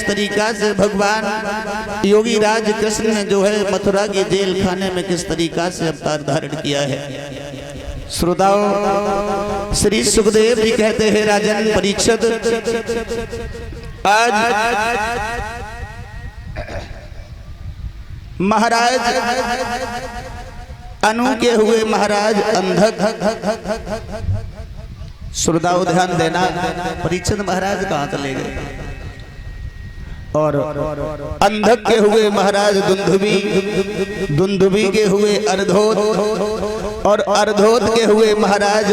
किस तरीका से भगवान योगी राज कृष्ण ने जो है मथुरा की जेल खाने में किस तरीका से अवतार धारण किया है। श्रोताओं, श्री सुखदेव जी कहते हैं राजन परीक्षित, आज महाराज अनु के हुए महाराज अंधक, श्रोताओं ध्यान देना, परीक्षित महाराज कहाँ चले गए, और अंधक के हुए महाराज दुंदुभी के हुए अर्धोत, और अर्धोत के हुए महाराज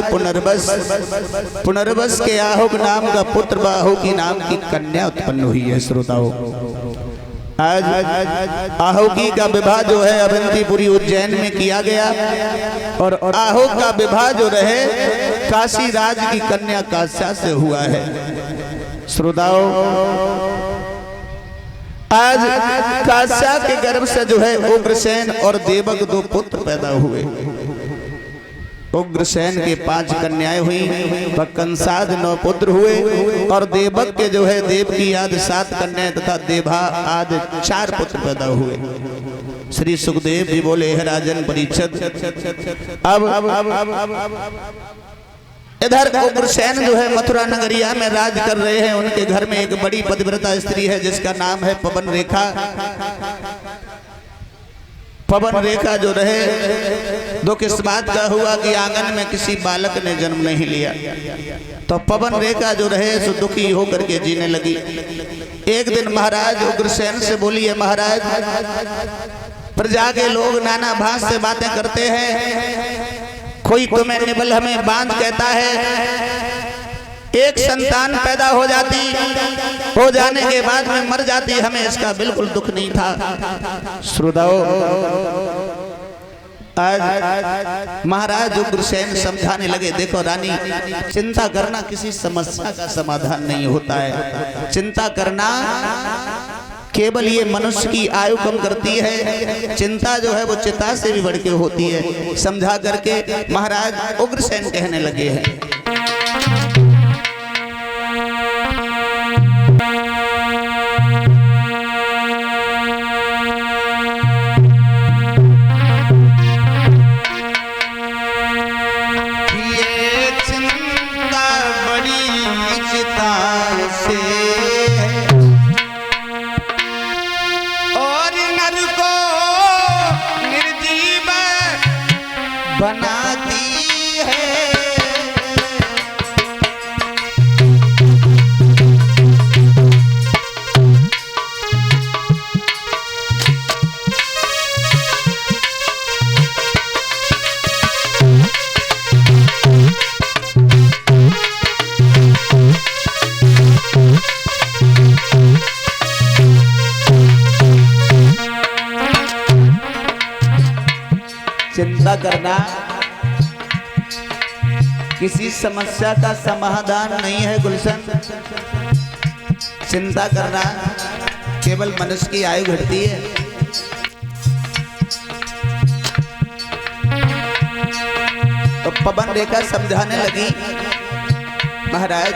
पुनर्वस के आहुक नाम का पुत्र बाहु की नाम की कन्या उत्पन्न हुई है। श्रोताओं, आज आहुकी का विवाह जो है अवंतीपुरी उज्जैन में किया गया, और आहुक का विवाह जो रहे काशी राज की कन्या काश्या से हुआ है। श्रोताओं, आज काश्या के गर्भ से जो है उग्रसेन और देवक दो पुत्र पैदा हुए। उग्रसेन के 5 कन्याएं हुई, कंसाद 9 पुत्र हुए, और देवक के जो है देव की आदि 7 कन्याएं तथा देभा आदि 4 पुत्र पैदा हुए। श्री सुखदेव जी बोले है राजन परीक्षित, अब इधर उग्रसेन जो है मथुरा नगरिया में राज कर रहे हैं। उनके घर में एक बड़ी पतिव्रता स्त्री है जिसका नाम है पवन रेखा। पवन रेखा जो रहे दुख इस बात का हुआ कि आंगन में किसी बालक ने जन्म नहीं लिया, तो पवन रेखा जो रहे सो दुखी होकर के जीने लगी। एक दिन महाराज उग्रसेन से बोली है, महाराज प्रजा के लोग नाना भांत से बातें करते हैं, कोई तुम्हें निबल हमें बांध कहता है, एक संतान पैदा हो जाती, हो जाने के बाद में मर जाती, हमें इसका बिल्कुल दुख नहीं था। श्रोताओं, आज महाराज उग्रसेन समझाने लगे, देखो रानी, चिंता करना किसी समस्या का समाधान नहीं होता है। चिंता करना केवल ये मनुष्य की आयु कम करती है, चिंता जो है वो चिता से भी बढ़ के होती है। समझा करके महाराज उग्रसेन कहने लगे हैं, ये चिंता बड़ी चिता से बनाती है। चिंता करना किसी समस्या का समाधान नहीं है गुलशन। चिंता करना केवल मनुष्य की आयु घटती है। तो पवन रेखा समझाने लगी, महाराज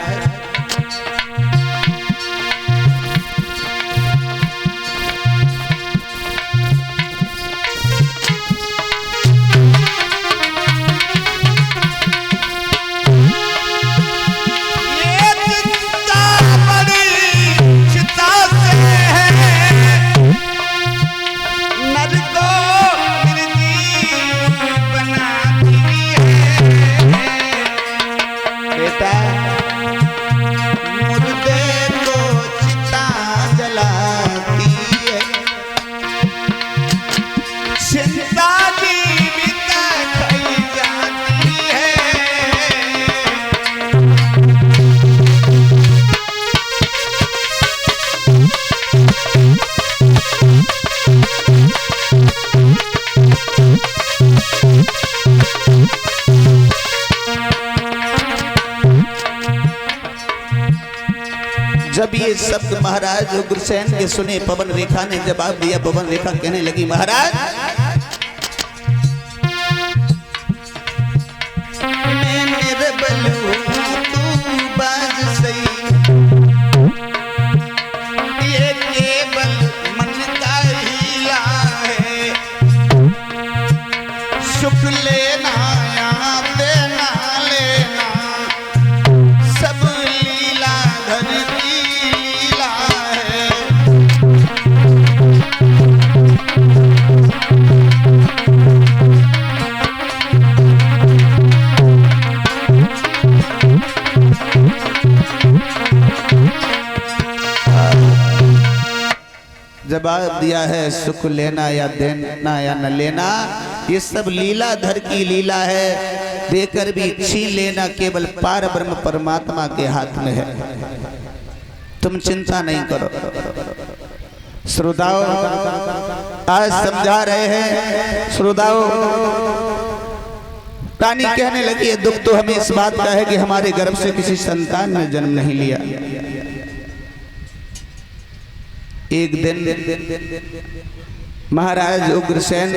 जब ये शब्द महाराज उग्रसेन के सुने, पवन रेखा ने जवाब दिया। पवन रेखा कहने लगी, महाराज मैं निर्बल हूं, तू बाज सही, ये ये केवल मन का हीला है। सुख लेना या देना लेना सब लीला धर की लीला है। जवाब दिया है सुख लेना या देना या न लेना ये सब लीला धर की लीला है। देकर भी छीन लेना केवल पार ब्रह्म परमात्मा के हाथ में है। तुम चिंता नहीं करो। श्रोताओ आज समझा रहे हैं। श्रोताओ रानी कहने लगी है दुख तो हमें इस बात का है कि हमारे गर्भ से किसी संतान ने जन्म नहीं लिया। एक दिन महाराज उग्रसेन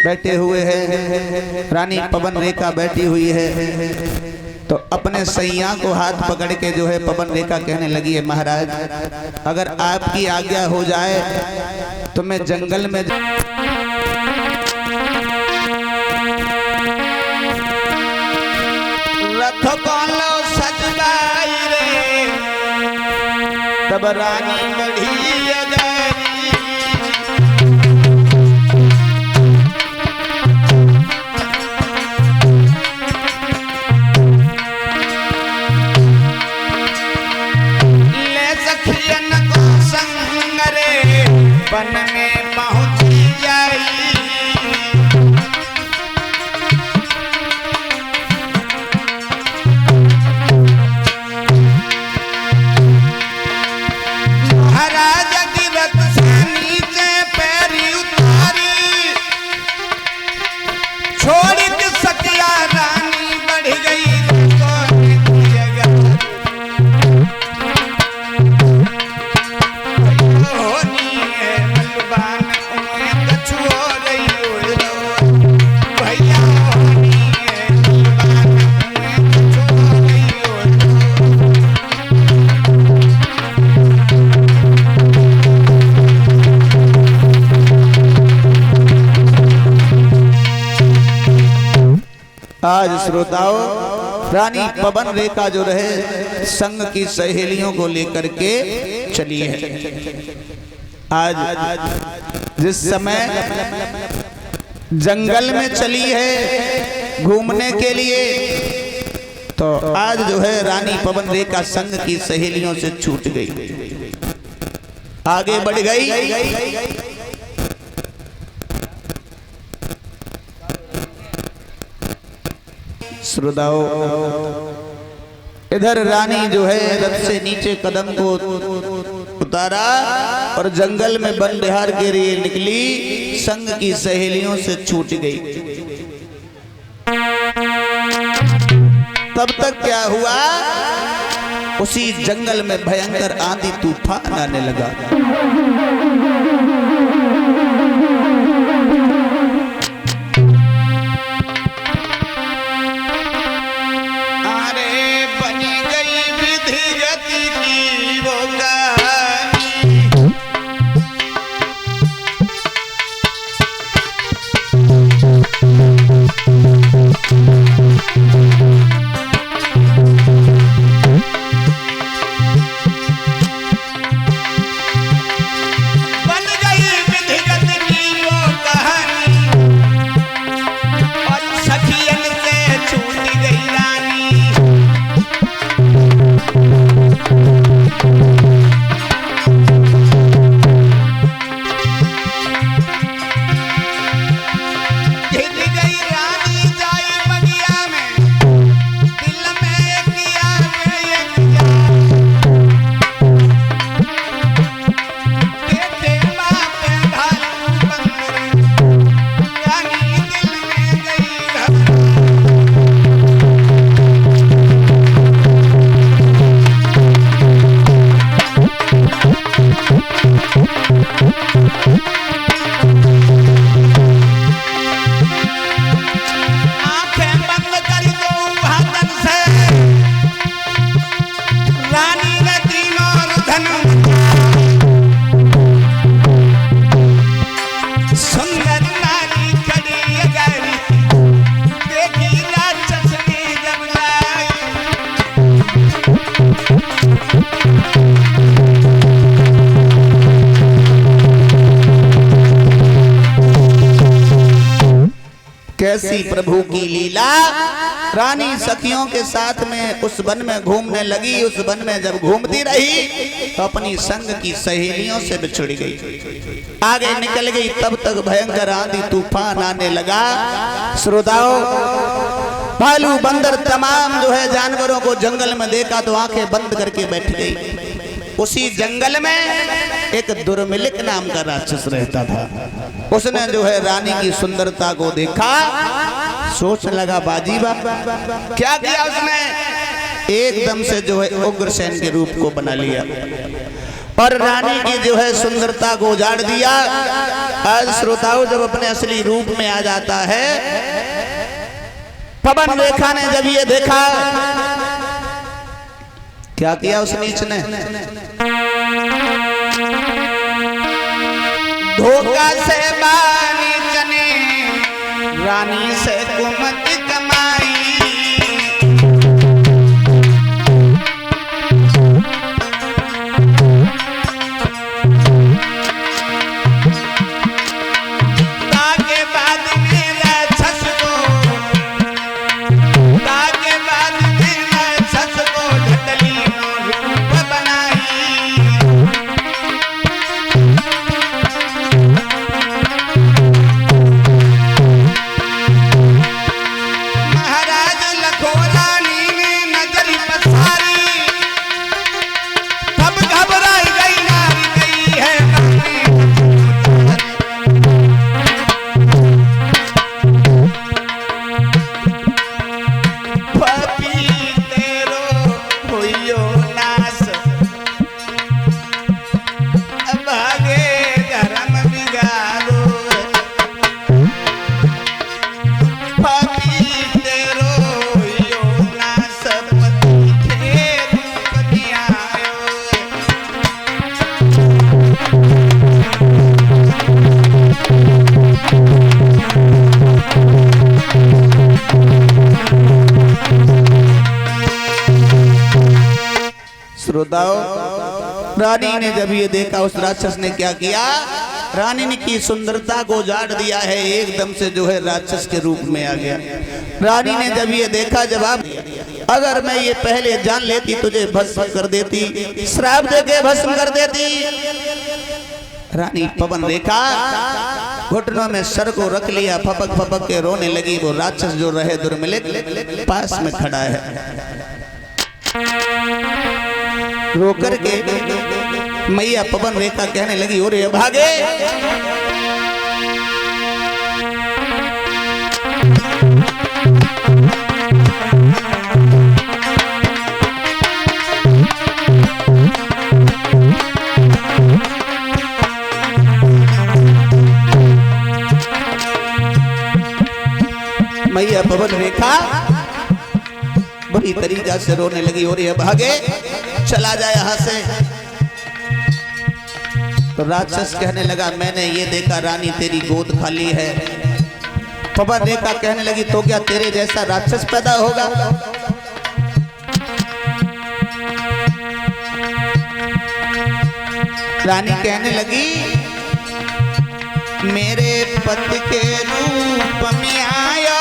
बैठे हुए हैं, रानी पवन रेखा बैठी हुई है, तो अपने सैया को हाथ पकड़ के जो है पवन रेखा कहने लगी है महाराज अगर आपकी आज्ञा हो जाए तो मैं जंगल में रथ पालो सजवाई रे तब रानी बढ़ी वन में पहुंच जाई। महाराज की रथ से नीचे पैरी उतारी छोड़ के सकिया रानी बढ़ गई। आज श्रोताओं रानी पवन रेखा जो रहे संग की सहेलियों को लेकर के चली है। आज जिस समय जंगल में चली है घूमने के लिए तो आज जो है रानी पवन रेखा संग की सहेलियों से छूट गई, आगे बढ़ गई। श्रोताओ इधर रानी जो है रथ से नीचे कदम को उतारा और जंगल में वन विहार के लिए निकली, संग की सहेलियों से छूट गई। तब तक क्या हुआ उसी जंगल में भयंकर आंधी तूफान आने लगा। कैसी प्रभु की लीला। रानी सखियों के साथ में उस वन में घूमने लगी। उस वन में जब घूमती रही तो अपनी संग की सहेलियों से बिछड़ गई। आगे निकल गई तब तक भयंकर आंधी तूफान आने लगा। श्रोताओं, भालू बंदर तमाम जो है जानवरों को जंगल में देखा तो आंखें बंद करके बैठ गई। उसी जंगल में एक दुर्मिलिक नाम का राक्षस रहता था। उसने जो है रानी की सुंदरता को देखा, सोच लगा बाजीबा। क्या किया उसने? एकदम से जो है उग्रसेन के रूप को बना लिया और रानी की जो है सुंदरता को उजाड़ दिया। आज श्रोताओं, जब अपने असली रूप में आ जाता है, पवन रेखा ने जब ये देखा, क्या किया उस नीच ने? धोखा से बानी चने रानी से कुमति कमाई। ताके बाद में राक्षस को ढटली रूप बनाई। महाराज लखोरानी ने नजर पसारी, तब घबराई गई नारी गई है पपी तेरो होइयो नास, भागे धर्म बिगाड़ो। पपी तेरो होइयो नास, पति के रूप में आयो। श्रोताओं, रानी ने जब ये देखा, उस राक्षस ने क्या किया? रानी की सुंदरता को उजाड़ दिया है। एकदम से जो है राक्षस के रूप में आ गया। रानी ने जब ये देखा, जवाब, अगर मैं ये पहले जान लेती तुझे भस्म कर देती, श्राप देके भस्म कर देती। रानी पवन रेखा घुटनों में सर को रख लिया, फपक फपक के रोने लगी। वो राक्षस जो रहे दुर्मिलिक पास में खड़ा है। रो करके मैया पवन रेखा कहने लगी, और ये भागे। मैया पवन रेखा बड़ी तरीका से रोने लगी, और ये भागे, चला जाए यहां से। तो राक्षस कहने लगा, मैंने ये देखा रानी तेरी गोद खाली है। पवन रेखा कहने लगी, तो क्या तेरे जैसा राक्षस पैदा होगा? रानी कहने लगी, मेरे पति के रूप में आया,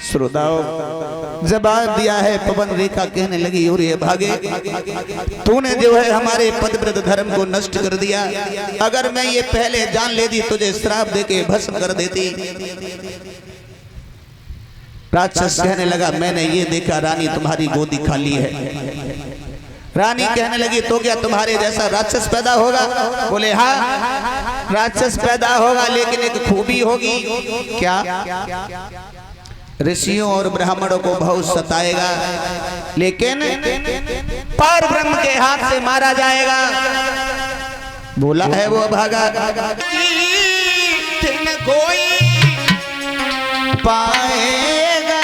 श्रोताओं, जवाब दिया है। पवन रेखा कहने लगी और ये भागे, तूने जो है हमारे पतिव्रत धर्म को नष्ट कर दिया। अगर मैं ये पहले जान लेती तुझे श्राप देके भस्म कर देती। राक्षस कहने लगा मैंने ये देखा रानी तुम्हारी गोदी खाली है। रानी कहने लगी तो क्या तुम्हारे जैसा राक्षस पैदा होगा? बोले हाँ राक्षस पैदा होगा, लेकिन एक खूबी होगी। क्या? ऋषियों और ब्राह्मणों को बहुत सताएगा, लेकिन पार ब्रह्म के हाथ से मारा जाएगा। बोला है वो भागा, कोई पाएगा।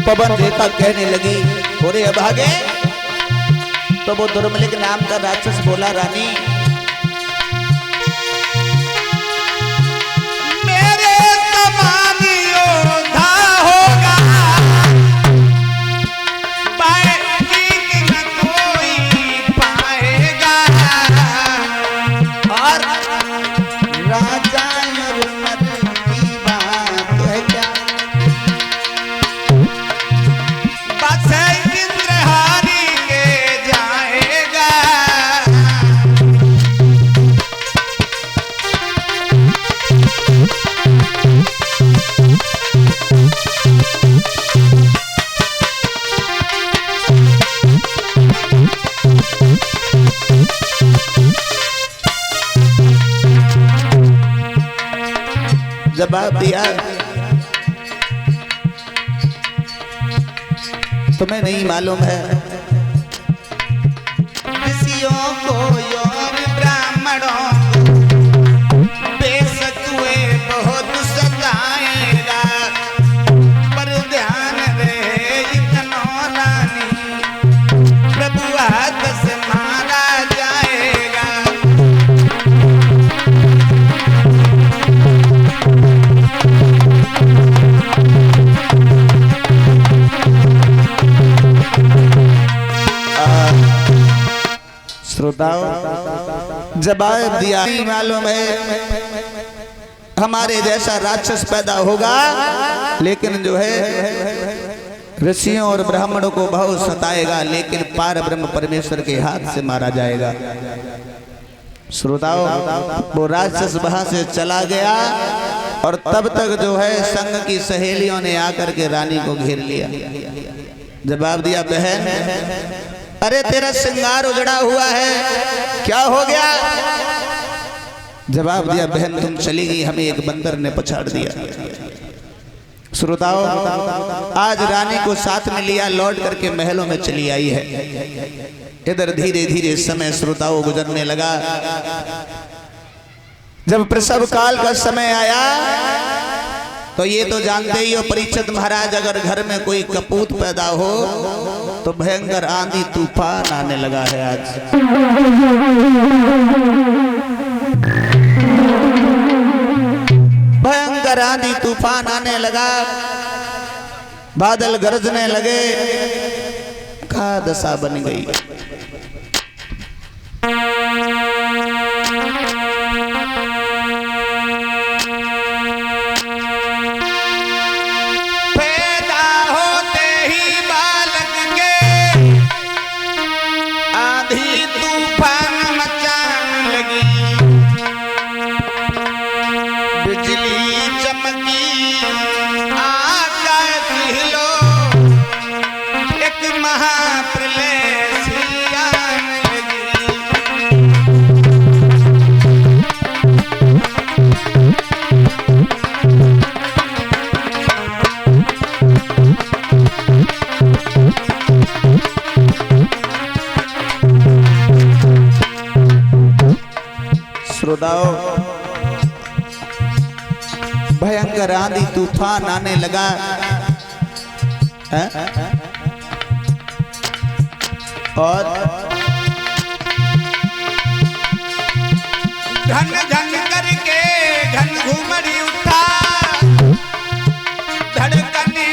पवन रेखा कहने लगी बोरे अभागे। तो वो दुर्मलिक नाम का राक्षस बोला रानी मेरे समान योद्धा होगा, बाकी न कोई पाएगा। और राजा की बात है क्या? जवाब दिया तुम्हें नहीं मालूम है ऋषियों को और ब्राह्मणों को बेशक वे बहुत सताएगा, पर ध्यान रहे इतना रानी प्रभु हाथ से मारा जाएगा। श्रोताओं जवाब दिया मालूम है हमारे जैसा राक्षस पैदा होगा, लेकिन जो है ऋषियों और ब्राह्मणों को बहुत सताएगा, लेकिन पार ब्रह्म परमेश्वर के हाथ से मारा जाएगा। श्रोताओं वो राक्षस वहां से चला गया और तब तक जो है संग की सहेलियों ने आकर के रानी को घेर लिया। जवाब दिया बहन अरे तेरा श्रृंगार उजड़ा हुआ है, क्या हो गया? जवाब दिया बहन तुम चली गई, हमें एक बंदर ने पछाड़ दिया। श्रोताओं आज रानी को साथ में लिया, लौट करके महलों में चली आई है। इधर धीरे धीरे समय श्रोताओं गुजरने लगा। जब प्रसव काल का समय आया तो ये तो जानते ही हो परीक्षित महाराज, अगर घर में कोई कपूत पैदा हो तो भयंकर आंधी तूफान आने लगा है। आज भयंकर आंधी तूफान आने लगा, बादल गरजने लगे, का दशा बन गई। पैदा होते ही महाप्रलय सियान लगी। श्रोताओं, भयंकर आंधी तूफान आने लगा है? और धन धन करके घन घुमरी उठा, धड़कने